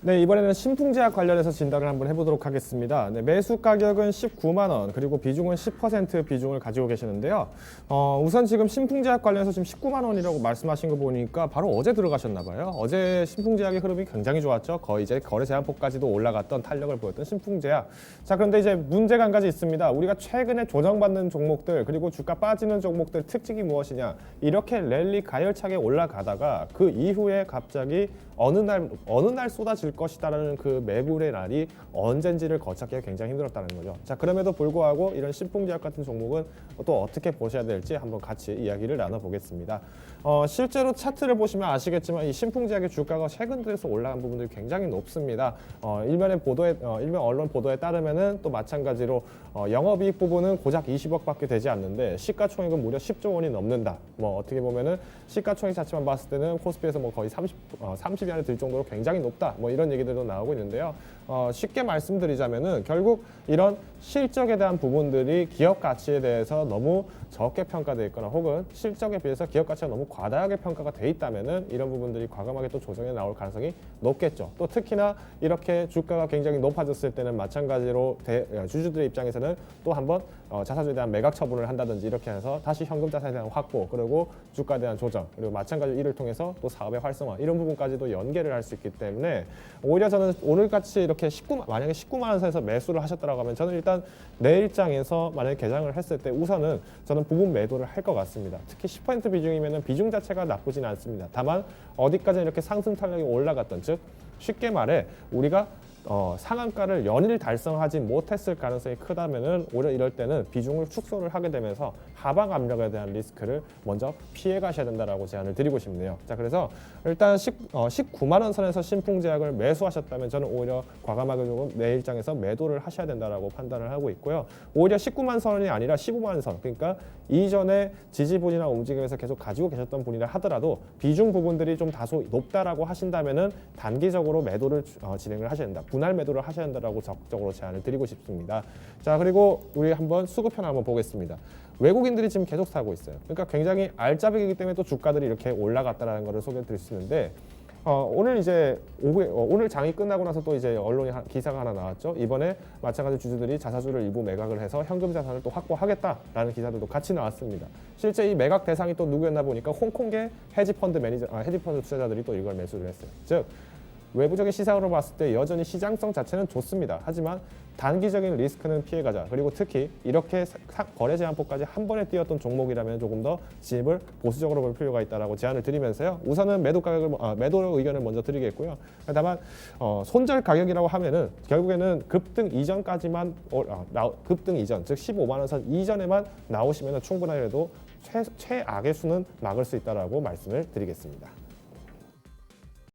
네, 이번에는 신풍제약 관련해서 진단을 한번 해보도록 하겠습니다. 네, 매수 가격은 19만 원, 그리고 비중은 10% 비중을 가지고 계시는데요. 우선 지금 신풍제약 관련해서 지금 19만 원이라고 말씀하신 거 보니까 바로 어제 들어가셨나 봐요. 어제 신풍제약의 흐름이 굉장히 좋았죠. 거의 이제 거래 제한폭까지도 올라갔던 탄력을 보였던 신풍제약. 자, 그런데 이제 문제가 한 가지 있습니다. 우리가 최근에 조정받는 종목들, 그리고 주가 빠지는 종목들 특징이 무엇이냐? 이렇게 랠리 가열차게 올라가다가 그 이후에 갑자기 어느 날 쏟아질 것이다라는 그 매물의 날이 언젠지를 거찾기가 굉장히 힘들었다는 거죠. 자, 그럼에도 불구하고 이런 신풍제약 같은 종목은 또 어떻게 보셔야 될지 한번 같이 이야기를 나눠보겠습니다. 실제로 차트를 보시면 아시겠지만 이 신풍제약의 주가가 최근 들어서 올라간 부분들이 굉장히 높습니다. 일면 언론 보도에 따르면은 또 마찬가지로 영업이익 부분은 고작 20억밖에 되지 않는데 시가총액은 무려 10조 원이 넘는다. 뭐 어떻게 보면은 시가총액 자체만 봤을 때는 코스피에서 뭐 거의 30위 안에 들 정도로 굉장히 높다. 뭐 이런 얘기들도 나오고 있는데요. 쉽게 말씀드리자면은 결국 이런 실적에 대한 부분들이 기업 가치에 대해서 너무 적게 평가되어 있거나 혹은 실적에 비해서 기업 가치가 너무 과다하게 평가가 돼 있다면은 이런 부분들이 과감하게 또 조정에 나올 가능성이 높겠죠. 또 특히나 이렇게 주가가 굉장히 높아졌을 때는 마찬가지로 주주들의 입장에서는 또 한번 자사주에 대한 매각 처분을 한다든지 이렇게 해서 다시 현금 자산에 대한 확보, 그리고 주가에 대한 조정, 그리고 마찬가지로 이를 통해서 또 사업의 활성화 이런 부분까지도 연계를 할 수 있기 때문에 오히려 저는 오늘같이 이렇게 만약에 19만 원 선에서 매수를 하셨다고 하면 저는 일단 내일장에서 만약에 개장을 했을 때 우선은 저는 부분 매도를 할 것 같습니다. 특히 10% 비중이면 비중 자체가 나쁘진 않습니다. 다만 어디까지 이렇게 상승 탄력이 올라갔던, 즉 쉽게 말해 우리가 상한가를 연일 달성하지 못했을 가능성이 크다면은 오히려 이럴 때는 비중을 축소를 하게 되면서 하방 압력에 대한 리스크를 먼저 피해 가셔야 된다라고 제안을 드리고 싶네요. 자, 그래서 일단 19만 원 선에서 신풍제약을 매수하셨다면 저는 오히려 과감하게 조금 내일장에서 매도를 하셔야 된다라고 판단을 하고 있고요. 오히려 19만 선이 아니라 15만 선, 그러니까 이전에 지지분이나 움직임에서 계속 가지고 계셨던 분이라 하더라도 비중 부분들이 좀 다소 높다라고 하신다면은 단기적으로 매도를 진행을 하셔야 된다. 분할 매도를 하셔야 된다라고 적극적으로 제안을 드리고 싶습니다. 자, 그리고 우리 한번 수급편 한번 보겠습니다. 외국인들이 지금 계속 사고 있어요. 그러니까 굉장히 알짜배기이기 때문에 또 주가들이 이렇게 올라갔다라는 것을 소개해 드릴 수 있는데 오늘 이제 오후에 오늘 장이 끝나고 나서 또 이제 언론이 기사가 하나 나왔죠. 이번에 마찬가지 주주들이 자사주를 일부 매각을 해서 현금 자산을 또 확보하겠다라는 기사들도 같이 나왔습니다. 실제 이 매각 대상이 또 누구였나 보니까 홍콩계 헤지펀드 투자자들이 또 이걸 매수를 했어요. 즉 외부적인 시장으로 봤을 때 여전히 시장성 자체는 좋습니다. 하지만 단기적인 리스크는 피해가자. 그리고 특히 이렇게 거래 제한폭까지 한 번에 뛰었던 종목이라면 조금 더 진입을 보수적으로 볼 필요가 있다라고 제안을 드리면서요. 우선은 매도 의견을 먼저 드리겠고요. 다만 손절 가격이라고 하면은 결국에는 급등 이전까지만 급등 이전, 즉 15만 원 선 이전에만 나오시면 충분하게도 최악의 수는 막을 수 있다라고 말씀을 드리겠습니다.